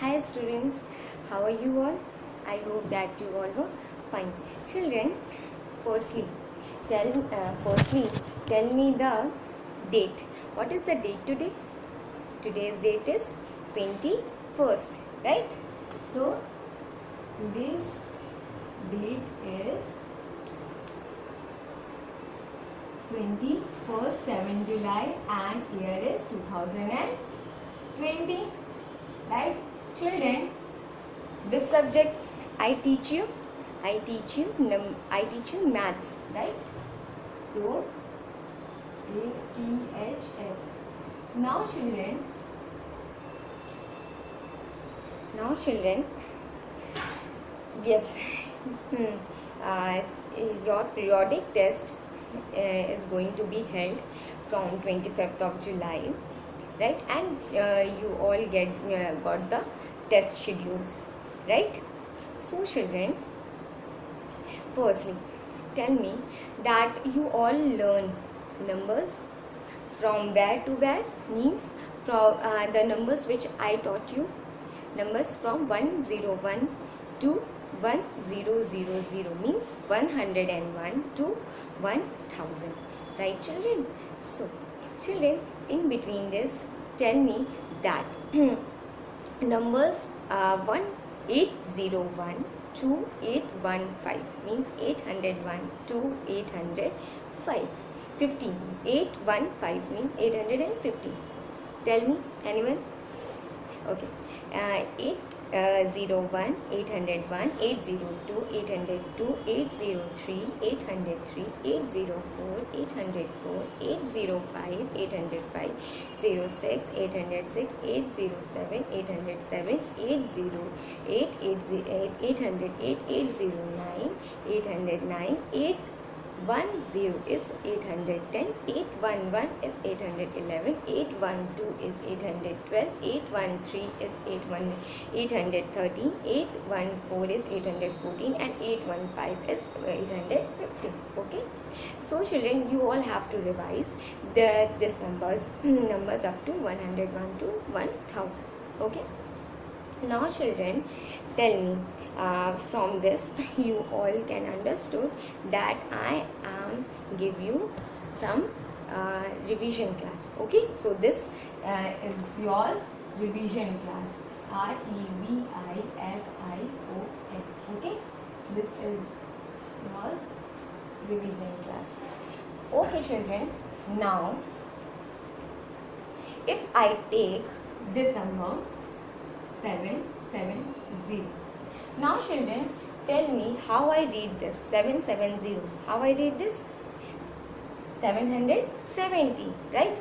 Hi students, how are you all? I hope that you all were fine. Children, firstly, tell me the date. What is the date today? Today's date is 21st, right? So today's date is 21st 7 July and year is 2020, right? Children, which subject I teach you? I teach you maths, right? So ATHS. Now children, yes, uh, your periodic test is going to be held from 25th of July, right? And you all got the test schedules, right? So children, firstly, tell me that you all learn numbers from where to where, means from the numbers which I taught you, numbers from 101 to 1000, means 101 to 1000, right children? So children, in between this, tell me that numbers 1801 to 815, means 801 to 805. 15, 815 means 850. Tell me, anyone? Okay. 801, 801, 802, 802, 803, 803, 804, 804, 805, 805, 06, 806, 807, 807, 808, 808, 809, 809, 810 is 810, 811 is 811, 812 is 812, 813 is 813, 814 is 814, and 815 is 850. Okay, so children, you all have to revise this numbers up to 101 to 1000. Okay, now children, tell me, from this you all can understood that I am give you some revision class. Okay, so this is yours revision class, REVISION. Okay, this is yours revision class. Okay children, now if I take this number 770. Now children, tell me how I read this 770. How I read this? 770, right?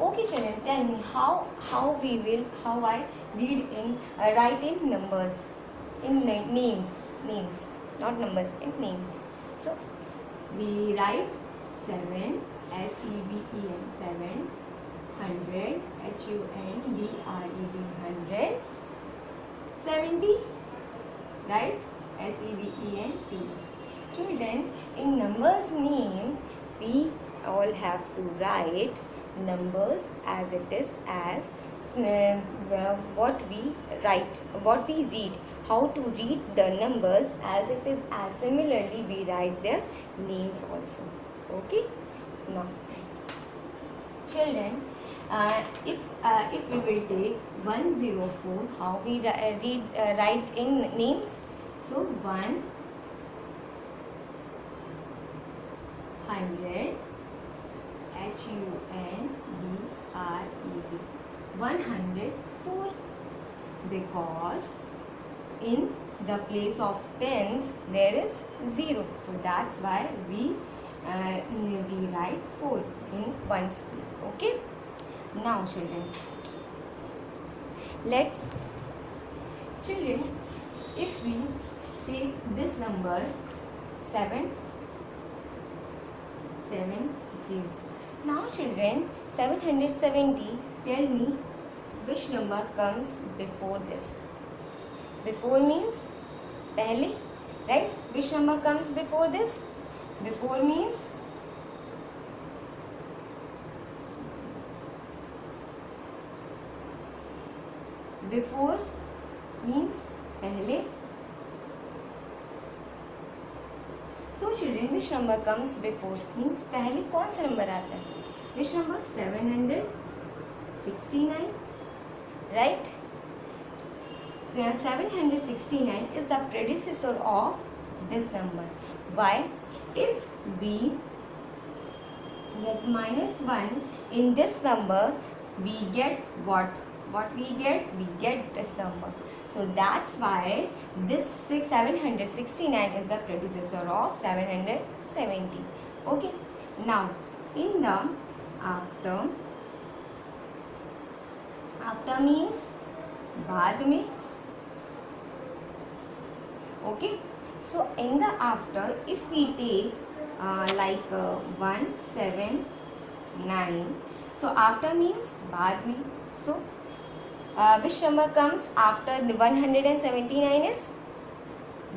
Okay children, tell me how I read in write in numbers, in names, not numbers, in names. So we write 7 SEVEN, 7, 100 HUNDRED, 70, right? SEVENT. Children, in numbers name, we all have to write numbers as it is, as what we write, what we read, how to read the numbers as it is, as similarly we write their names also. Okay, now children, if we will take 104, how we write in names? So 100 HUNDRED, 104, because in the place of tens there is 0, so that's why we write 4 in ones place. Okay, now children, children, if we take this number 770, now children, 770, tell me which number comes before this. Before means pehle, right? Which number comes before this? Before means before means पहले. So children, which number comes before? Means पहले कौन सा number आता है? Which number? 769, right? 769 is the predecessor of this number. Why? If we get -1 in this number, we get what? What we get? We get this number. So that's why this 769 is the predecessor of 770. Okay. Now in the after means बाद में. Okay. So in the after, if we take 179, so after means बाद में. So which number comes after the 179 is?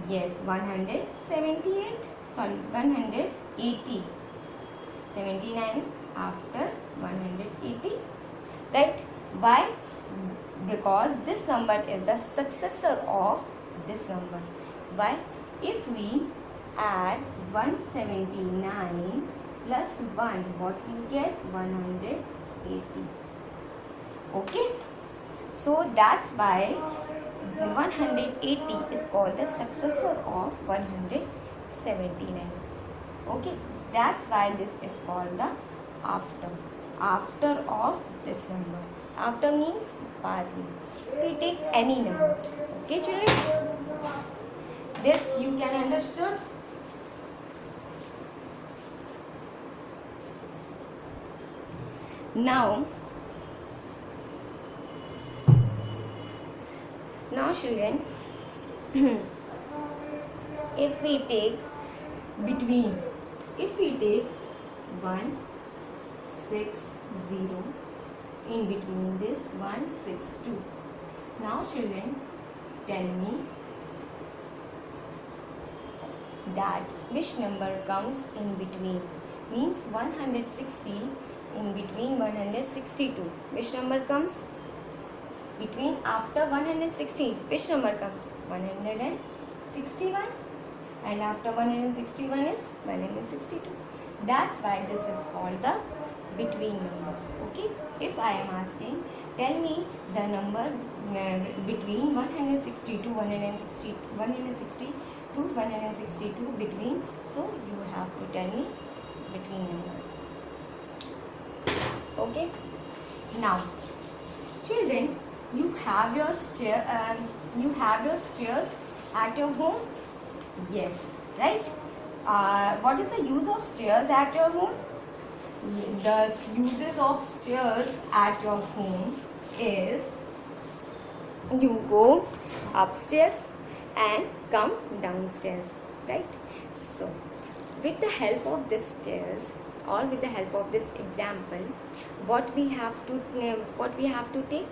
Yes, 178. Sorry, 180. 79 after 180. Right? Why? Because this number is the successor of this number. Why? If we add 179 plus 1, what we get? 180. Okay. So that's why 180 is called the successor of 179. Okay, that's why this is called the after of this number. After means बाद में. We take any number. Okay children, this you can understood. Now children, if we take 160 in between this 162. Now children, tell me that which number comes in between. Means 160 in between 162. Which number comes between after 160? Which number comes? 161, and after 161 is 162. That's why this is called the between number. Okay, if I am asking, tell me the number between 160 to 160 to 162 between. So you have to tell me between numbers. Okay. Now children, you have your stairs at your home. Yes, right? What is the use of stairs at your home? The uses of stairs at your home is you go upstairs and come downstairs, right? So with the help of this stairs, or with the help of this example, what we have to take?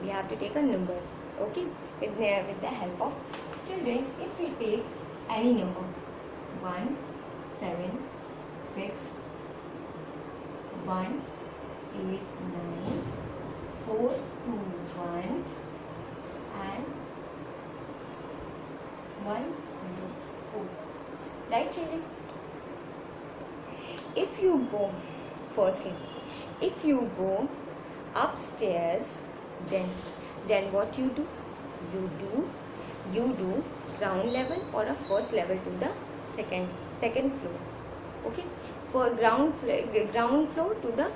We have to take a numbers. Okay, with the help of children, if we take any number, 1 7 6 1 8 9 4 2 1 and 1 0 4. Right children? If you go upstairs, then what you do? You do ground level or a first level to the second floor. Okay, for ground floor to the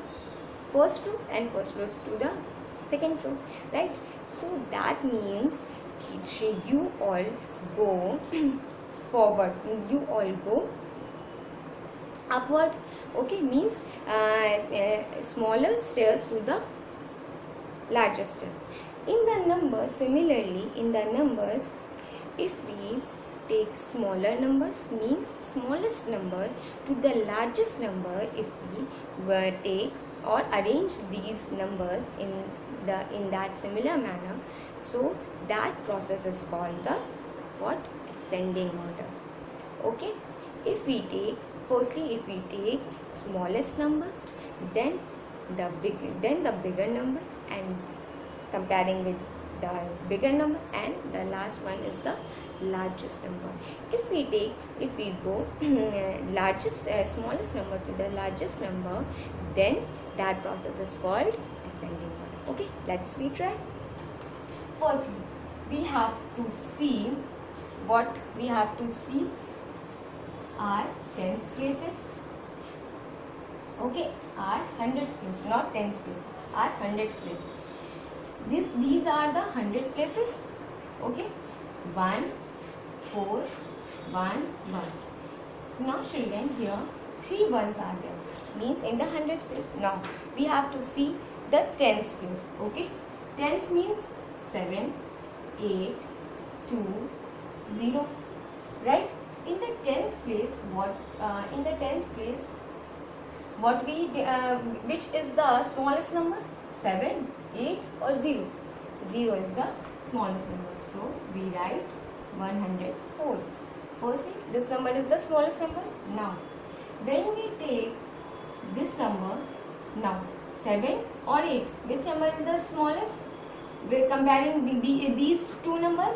first floor and first floor to the second floor, right? So that means you all go forward, you all go upward. Okay, means smaller stairs to the larger stair. In the numbers, similarly, in the numbers, if we take smaller numbers, means smallest number to the largest number, if we take or arrange these numbers in that similar manner, so that process is called the what? Ascending order. Okay, if we take smallest number, then the bigger number, and comparing with the bigger number, and the last one is the largest number. If we go smallest number to the largest number, then that process is called ascending order. Okay, let's we try. Firstly, we have to see what we have to see are tens places. Okay, are hundreds places, not tens places, are hundreds places. These are the 100 places. Okay, 1 4 1 1. Now children, here 3 ones are there, means in the hundreds place. Now we have to see the tens place. Okay, tens means 7 8 2 0, right? In the tens place, what we which is the smallest number? 7 8 or 0? 0 is the smallest number, so we write 104. Firstly, this number is the smallest number. Now when we take this number, now 7 or 8, which number is the smallest? We're comparing these two numbers.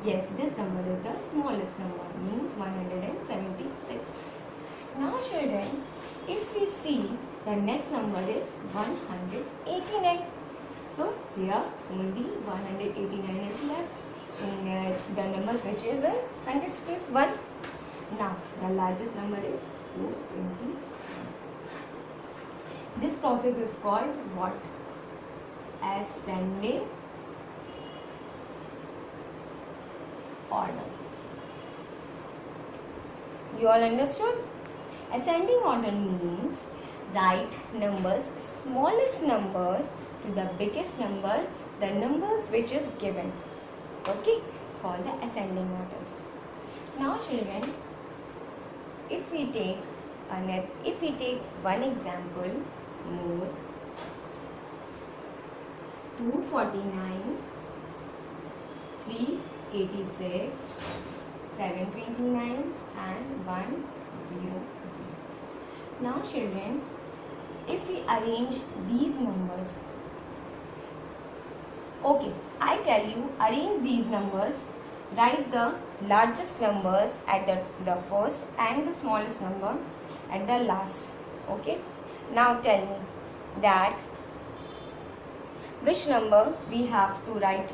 Yes, this number is the smallest number, means 176. Now children, if we see, the next number is 189. So here only 189 is left in the numbers which is a 100 space 1. Now the largest number is 220. This process is called what? Ascending order. You all understood? Ascending order means write numbers smallest number to the biggest number, the numbers which is given. Okay, it's called the ascending orders. Now children, if we take one example more, 249, 386, 729 and 100. Now children, if we arrange these numbers, okay, I tell you, arrange these numbers, write the largest numbers at the first and the smallest number at the last. Okay, now tell me that which number we have to write,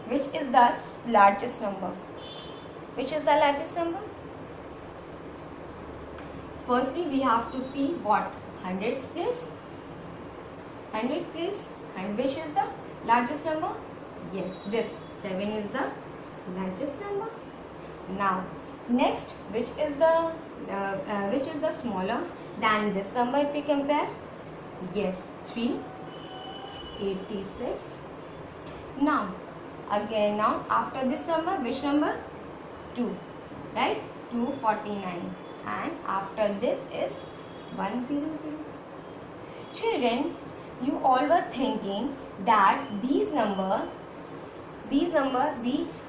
which is the largest number. Which is the largest number? Firstly, we have to see what? Hundreds place. 100 place. And which is the largest number? Yes, this 7 is the largest number. Now, next, which is the smaller than this number if we compare? Yes, 386. Now, again, now after this number, which number? 2, right? 249, and after this is 100. Children, you all were thinking that these number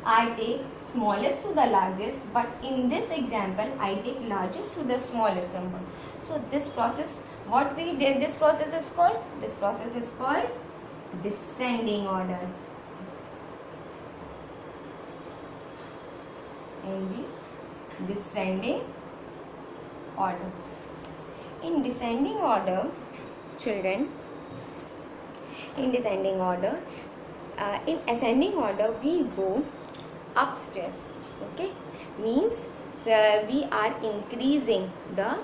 I take smallest to the largest, but in this example I take largest to the smallest number. So this process, what we did, this process is called descending order. Descending order. In descending order, children, in ascending order we go upstairs. Okay, means we are increasing the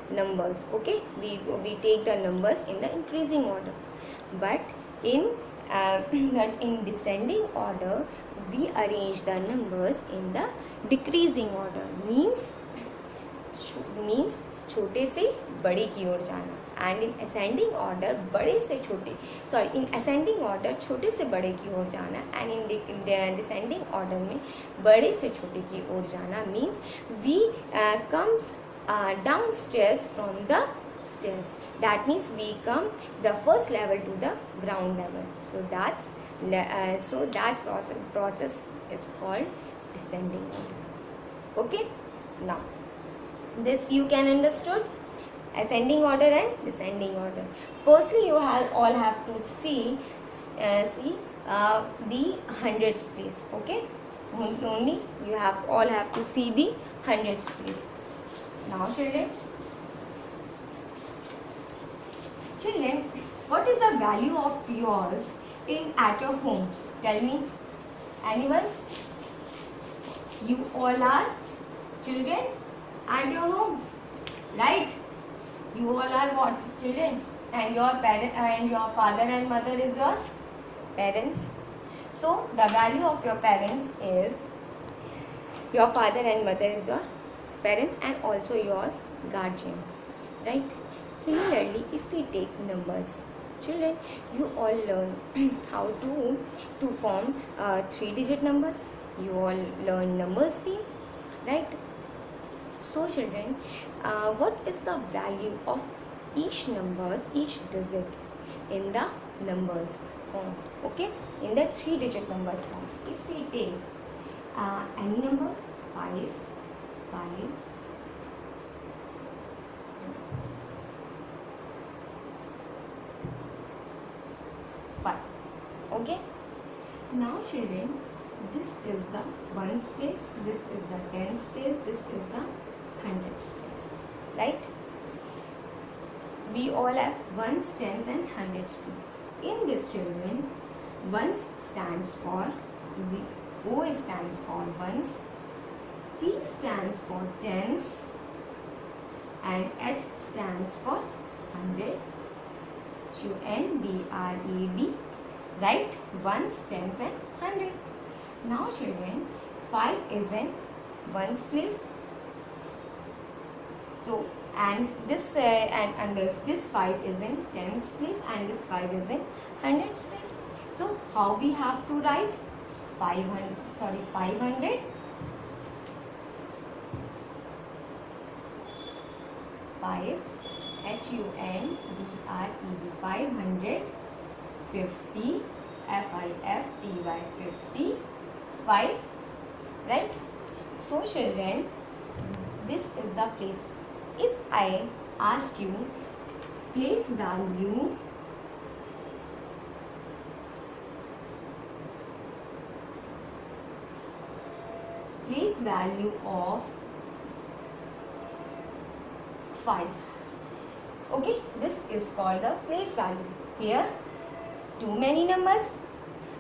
numbers. Okay, we take the numbers in the increasing order, but in descending order we arrange the numbers in the decreasing order. means छोटे से बड़े की ओर जाना, and in ascending order in ascending order छोटे से बड़े की ओर जाना, एंड इन डिसेंडिंग ऑर्डर में बड़े से छोटे की ओर जाना, means we comes down stairs from the stairs. That means we come the first level to the ground level. So that process is called descending order. Okay, now this you can understood, ascending order and descending order. Firstly, you all have to see the hundreds place. Okay, only you all have to see the hundreds place. Now children, what is the value of yours in at your home? Tell me, anyone? You all are children at your home, right? You all are what? Children, and your parent and your father and mother is your parents. So the value of your parents is, your father and mother is your parents, and also yours guardians, right? Similarly, if we take numbers, children, you all learn how to form 3-digit numbers. You all learn numbers theme, right? So children, what is the value of each digit in the numbers form? Okay, in the 3-digit numbers form. If we take any number, 5, 5, 5. Okay. Now children, this is the ones place, this is the tens place, this is the hundreds place, right? We all have ones, tens and hundreds place. In this children, ones stands for 0, O stands for ones, T stands for tens, and H stands for 100. UNDRED, right? Ones, tens and 100. Now children, 5 is in ones place. So and this and this 5 is in tens place, and this 5 is in hundreds place. So how we have to write? 500. 500. 5 HUNDRED, 500, 50, FIFTY, 50, 5, right? So children, this is the place. If I ask you place value of 5. Okay, this is called the place value. Here, too many numbers.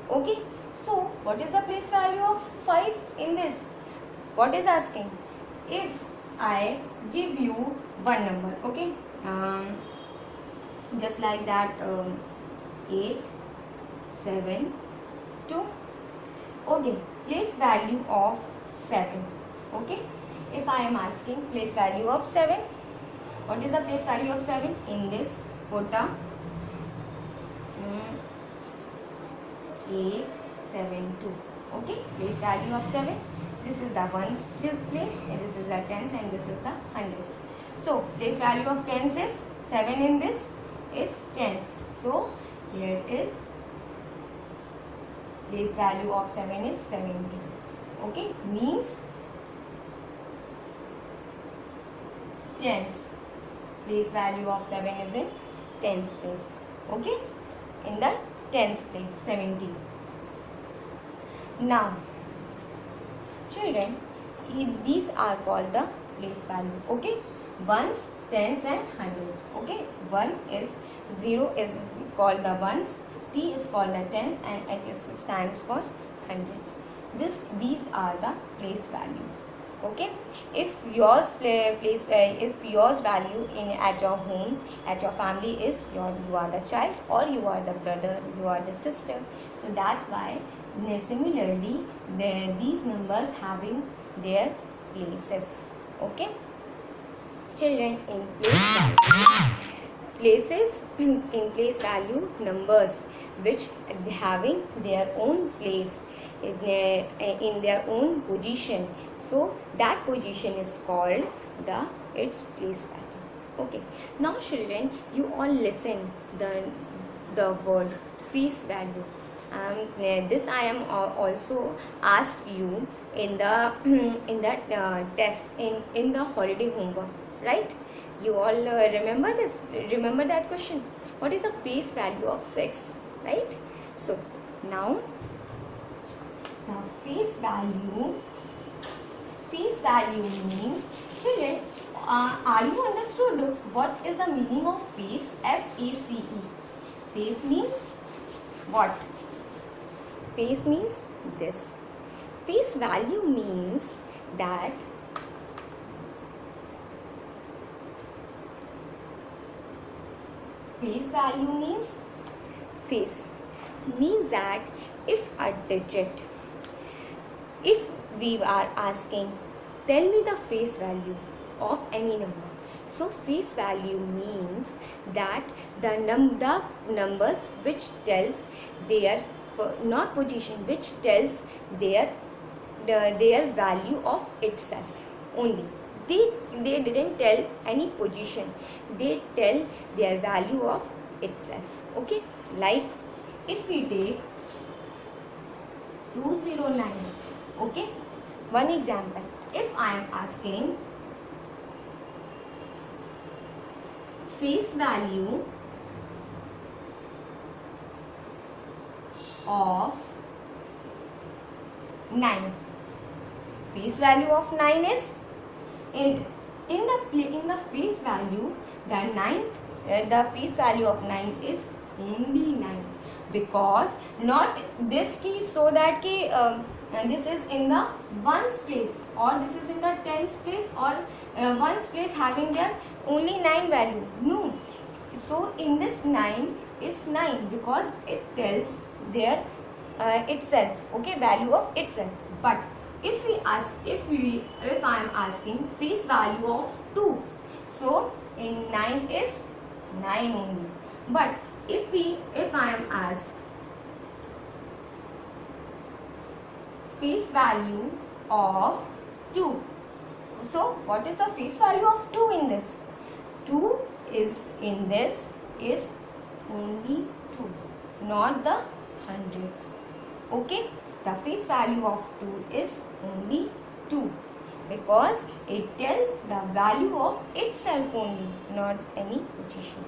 Okay, so what is the place value of 5 in this? What is asking? If I give you one number, okay, just like that, 8, 7, 2. Okay, place value of 7. Okay, if I am asking place value of 7, what is the place value of 7? In this, put a 8, 7, 2. Okay, place value of 7. This is the ones, this place, and this is the tens, and this is the hundreds. So place value of tens is 7. In this is tens. So here is place value of 7 is 70. Okay, means tens. Place value of 7 is in tens place. Okay, in the tens place, 70. Now children, these are called the place value. Okay, ones, tens and hundreds. Okay, 0 is called the ones, T is called the tens, and H stands for hundreds. These are the place values. Okay, if yours value in at your home, at your family is you are the child, or you are the brother, you are the sister. So that's why similarly these numbers having their places. Okay, children, in place value numbers which having their own place in their own position, so that position is called its place value. Okay, now children, you all listen the word face value. This I am also asked you in the test in the holiday homework, right? You all remember this? Remember that question? What is the face value of 6, right? So Now the face value means, children, are you understood what is the meaning of face? FACE. Face means what? Face means this. Face value means that face means that if a digit, if we are asking tell me the face value of any number, so face value means that the numbers which tells their not position, which tells their value of itself only. They didn't tell any position, they tell their value of itself. Okay, like if we take 209, okay, one example, if I am asking face value of 9, face value of 9 is in the face value, the face value of 9 is only 9, because not this key, so that key this is in the ones place or this is in the tens place or ones place having their only 9 value. No, so in this 9 is 9 because it tells their itself, okay, value of itself. But if I am asking face value of 2, so in 9 is 9 only. But if I am asked face value of 2, so what is the face value of 2 in this? 2 is in this is only 2, not the hundreds. Okay, the face value of 2 is only 2 because it tells the value of itself only, not any position.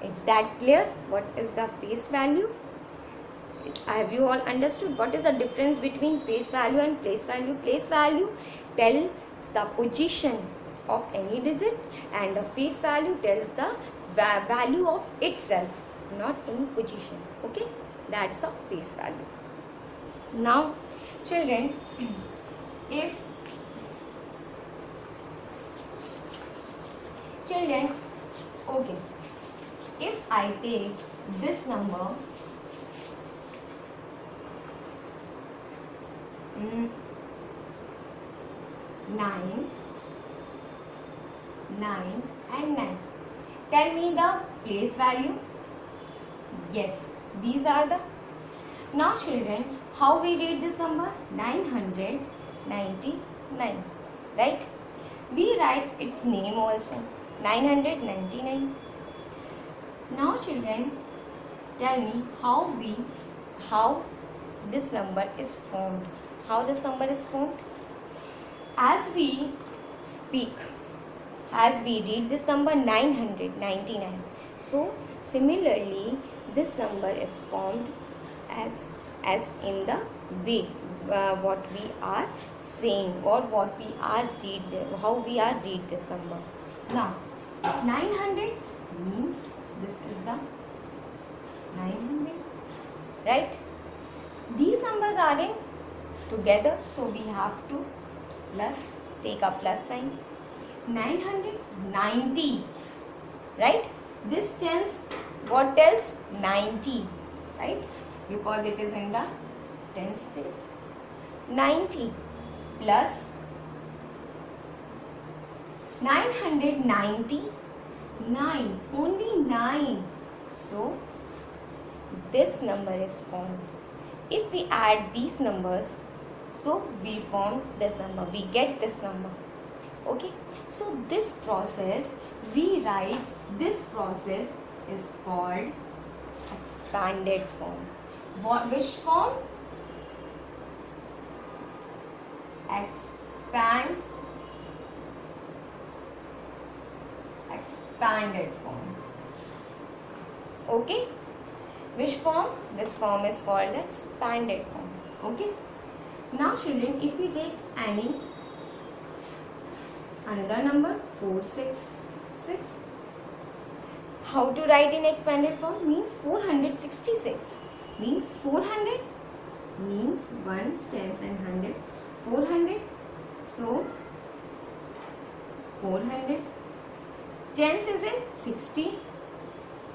Is that clear? What is the face value? Have you all understood what is the difference between face value and place value? Place value tells the position of any digit and the face value tells the value of itself, not any position. Okay, that's the face value. Now children, if I take this number 9 and 9, tell me the place value. Yes, these are the. Now children, how we read this number? 999, right? We write its name also, 999. Now children, tell me how this number is formed. How this number is formed? As we speak, as we read this number 999, so similarly this number is formed as in the way what we are saying or what we are how we are read this number. Now 900 means this is the 900, right? These numbers are in together, so we have to plus, take a plus sign. 990, right? This tells, what tells? 90, right? Because it is in the tens place. 90 plus 999, only 9. So this number is formed. If we add these numbers, so we form this number, we get this number. Okay, so this process we write, this process is called expanded form. Which form? Expanded form. Okay, Which form? This form is called the expanded form. Okay. Now children, if we take another number 466, how to write in expanded form? Means 466. Means 400 means ones, tens and hundred. 400. So 400. Tens is in 60.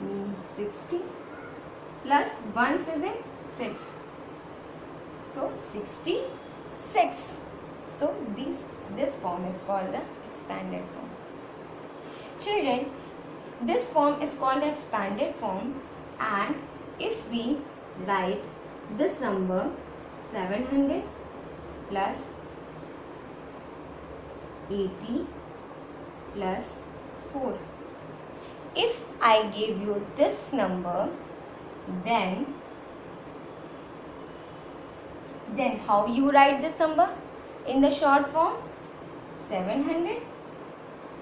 Means 60. Plus ones is in 6. So 66. So this form is called the expanded form. Children, this form is called the expanded form, and if we write this number 700 plus 80 plus 4. If I give you this number, then how you write this number in the short form? 700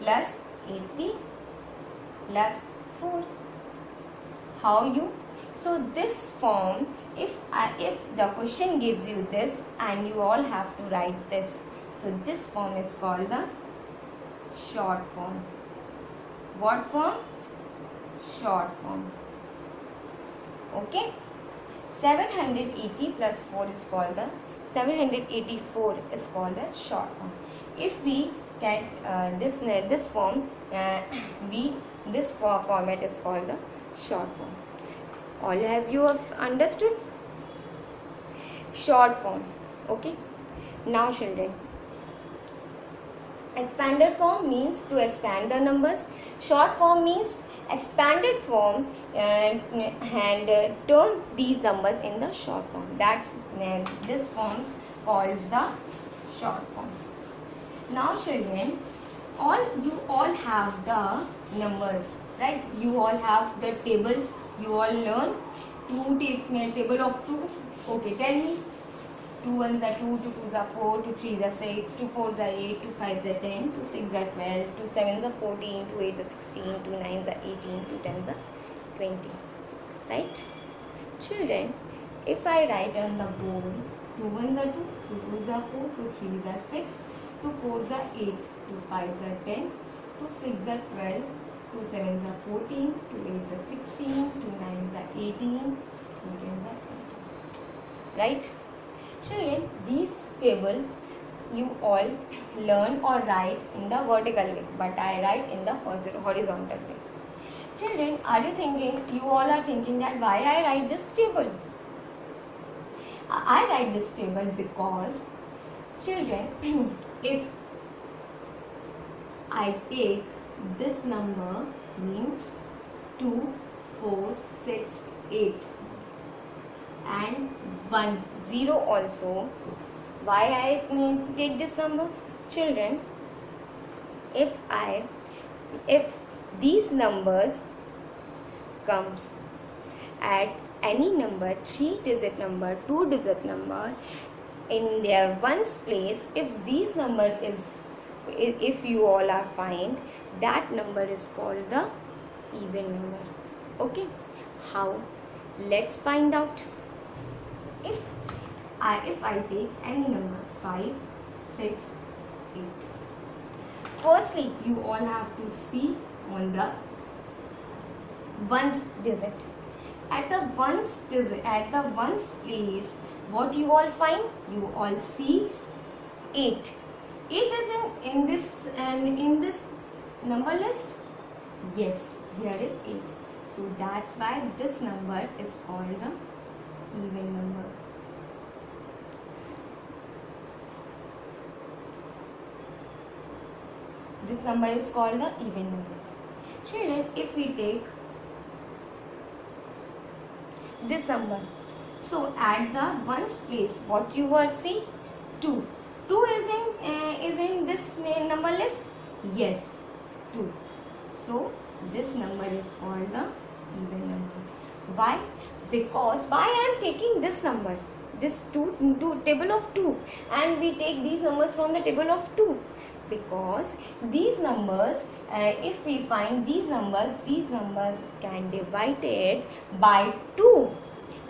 plus 80 plus 4. How you? So this form, if the question gives you this and you all have to write this, so this form is called the short form. What form? Short form. Okay. 780 plus 4 is called the 784 is called as short form. If we get this form, this format is called the short form. All have you understood? Short form. Okay. Now children, expanded form means to expand the numbers. Short form means expanded form and turn these numbers in the short form. That's this form called the short form. Now children, you all have the numbers, right? You all have the tables. You all learn table of 2. Okay, tell me. 2 ones are 2, 2 twos are 4, 2 threes are 6, 2 fours are 8, 2 fives are 10, 2 sixes are 12, 2 sevens are 14, 2 eights are 16, 2 nines are 18, 2 tens are 20. Right? Children, if I write on the board, 2 ones are 2, 2 twos are 4, 2 threes are 6, 2 fours are 8, 2 fives are 10, 2 sixes are 12, 2 sevens are 14, 2 eights are 16, 2 nines are 18, 2 tens are 20. Right? Children, these tables you all learn or write in the vertical way, but I write in the horizontal way. Children, you all are thinking that why I write this table? I write this table because, children, if I take this number means 2, 4, 6, 8 and 1, 0 also. Why I take this number? Children, if these numbers comes at any number, 3-digit number, 2-digit number, in their ones place, if these number is, if you all are find, that number is called the even number. Okay, how? Let's find out. If I take any number 5, 6, 8. Firstly, you all have to see on the ones digit. At the ones place, what you all find? You all see 8. 8 is in this number list. Yes, here is 8. So that's why this number is called the even number. This number is called the even number. Children, if we take this number, so at the ones place, what you will see? 2. 2 is in this number list. Yes, 2. So this number is called the even number. Why? Because why I am taking this number, this 2 table of 2, and we take these numbers from the table of 2. Because these numbers, if we find these numbers can divide it by 2,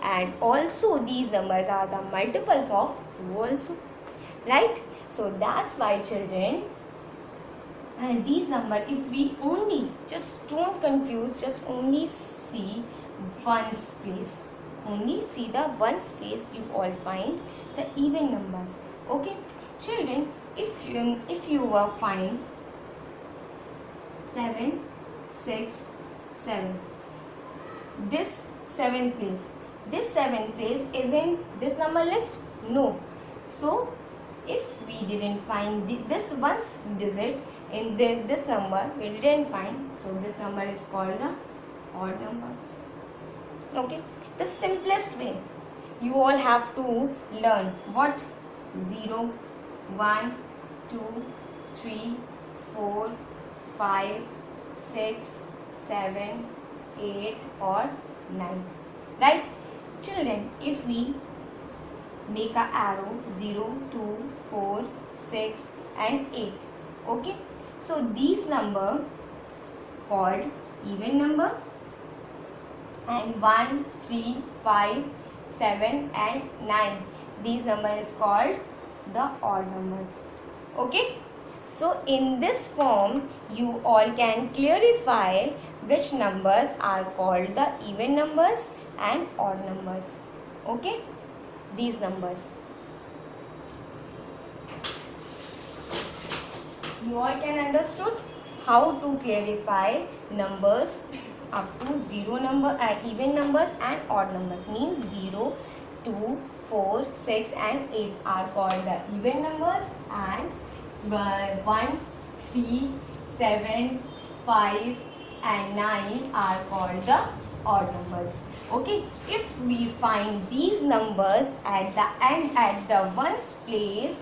and also these numbers are the multiples of 2 also, right? So that's why children, and these numbers, if we only, just don't confuse, just only see ones place, only see the ones place, you all find the even numbers. Okay children, if you find 7 6 7, this 7th place, this 7th place is in this number list? No. So if we didn't find this one's digit in this number, we didn't find, so this number is called the odd number. Okay, the simplest way you all have to learn what? 0 1 2 3 4 5 6 7 8 or 9, right children? If we make a arrow 0 2 4 6 and 8, okay, so these number called even number, and 1 3 5 7 and 9, these number is called the odd numbers. Okay, so in this form you all can clarify which numbers are called the even numbers and odd numbers. Okay, these numbers you all can understood how to clarify numbers up to 0 number, even numbers and odd numbers. Means 0 2 4 6 and 8 are called the even numbers, and 1 3 7 5 and 9 are called the odd numbers. Okay, if we find these numbers at the end, at the ones place,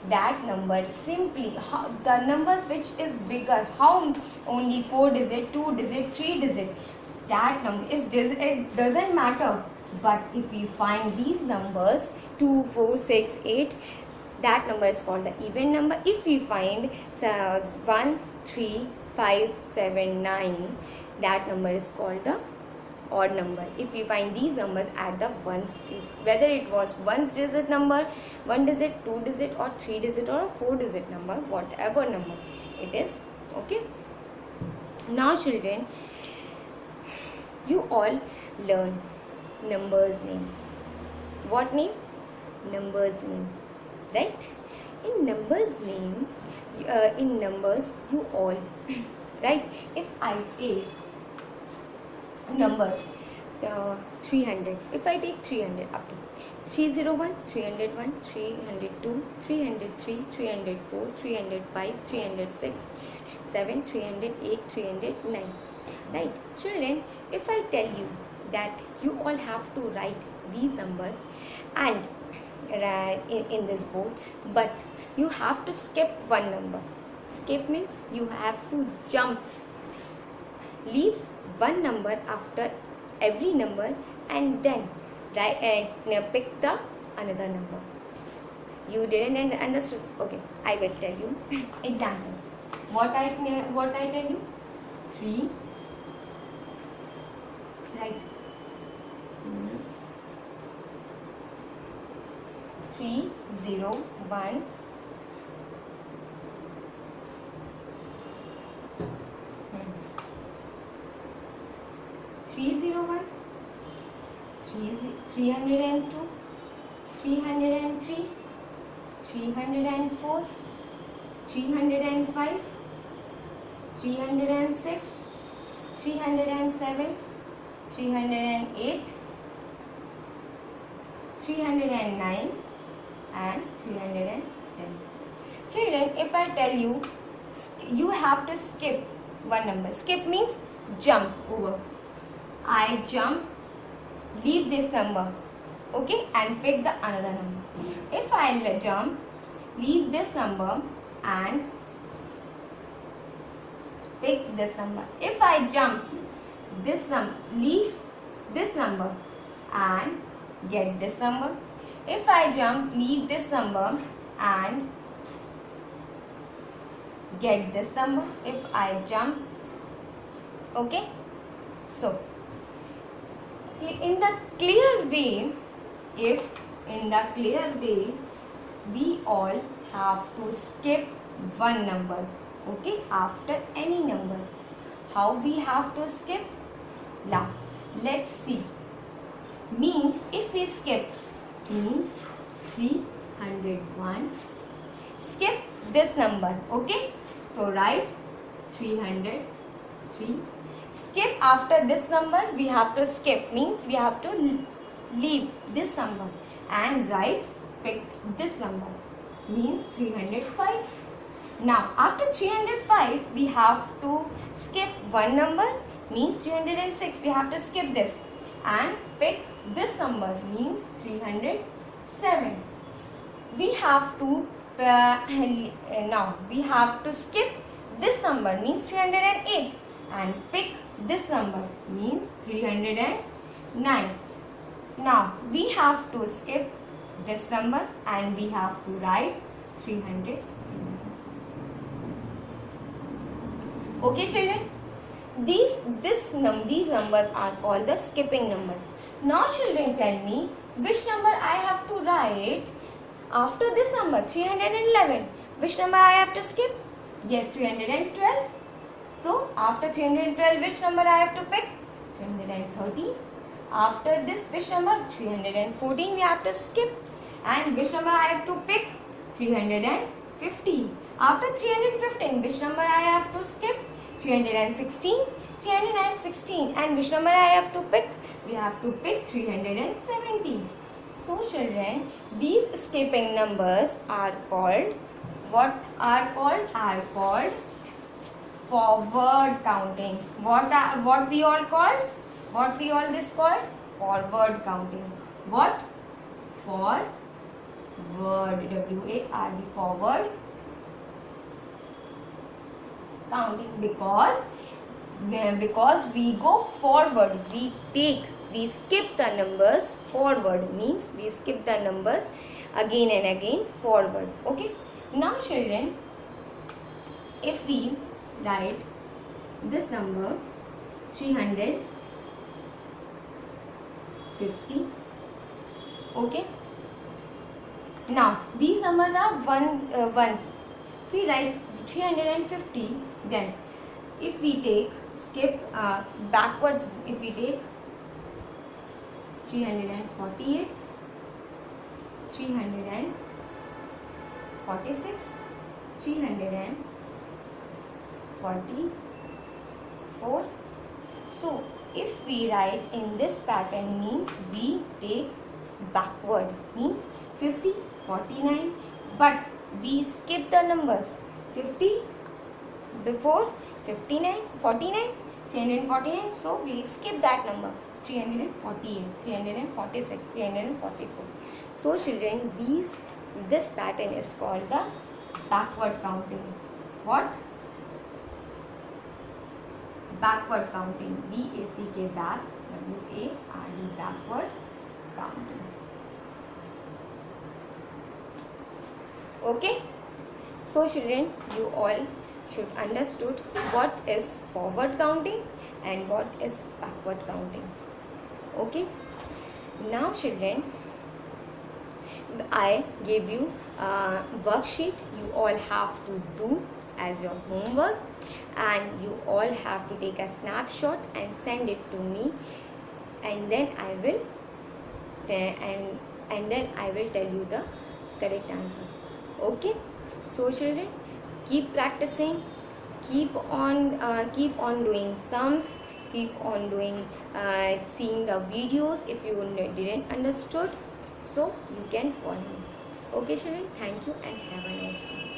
that number simply, the numbers which is bigger, how only 4 digit, 2 digit, 3 digit, that number is, it doesn't matter. But if we find these numbers 2 4 6 8, that number is called the even number. If we find 1 3 5 7 9, that number is called the odd number. If we find these numbers at the ones place, whether it was ones digit number, 1 digit, 2 digit or 3 digit or a 4 digit number, whatever number it is. Okay, now children, you all learn numbers name. What name? Numbers name, right? In numbers name, in numbers you all right, if I take numbers 300, if I take 300 up to 301 301 302 303 304 305 306 7 308 309, right children? If I tell you that you all have to write these numbers and in this board, but you have to skip one number. Skip means you have to jump, leave one number after every number, and then pick the another number. You didn't understood? Okay, I will tell you examples. What I tell you? 3, right? 3 0 1 301 302 303 304 305 306 307 308 309 and 310. Children, if I tell you, you have to skip one number. Skip means jump over. I jump, leave this number, okay, and pick the another number. If I jump, leave this number and pick this number. If I jump this number, leave this number and get this number. If I jump, leave this number and get this number if I jump. Okay, so in the clear way, if in the clear way, we all have to skip one numbers, okay, after any number. How we have to skip? Now let's see. Means if we skip, means 301, skip this number, okay, so write 303. Skip after this number, we have to skip, means we have to leave this number and pick this number, means 305. Now after 305, we have to skip one number, means 306, we have to skip this and pick this number, means 307. We have to now we have to skip this number, means 308, and pick this number, means 309. Now we have to skip this number and we have to write 300. Okay children, these numbers are called the skipping numbers. Now children, tell me which number I have to write after this number 311. Which number I have to skip? Yes, 312. So after 312, which number I have to pick? 313. After this, which number? 314 we have to skip. And which number I have to pick? 350. After 315, which number I have to skip? 316. 316. And which number I have to pick? We have to pick 370. So children, these skipping numbers are called, what are called? Are called forward counting. What we all called? What we all this called? Forward counting. What? Forward. W-A-R-D. Forward counting. Because we go forward, we skip the numbers forward, means we skip the numbers again and again forward. Okay, now children, if we write this number 350, okay, now these numbers are ones. If we write 350, then if we take skip backward, if we take 348, 346, 344. So if we write in this pattern, means we take backward, means 50, 49, but we skip the numbers 50 before 59, 49, 349, so we skip that number 348, 346, 344. So children, this pattern is called the backward counting. What? Backward counting. B-A-C-K, back, W-A-R-D, backward counting. Okay, so children, you all should understood what is forward counting and what is backward counting. Okay, now children, I gave you a worksheet you all have to do as your homework, and you all have to take a snapshot and send it to me, and then I will and then I will tell you the correct answer. Okay, so children, keep practicing, keep on doing sums, keep on doing seeing the videos if you didn't understood, so you can call me. Okay children, thank you and have a nice day.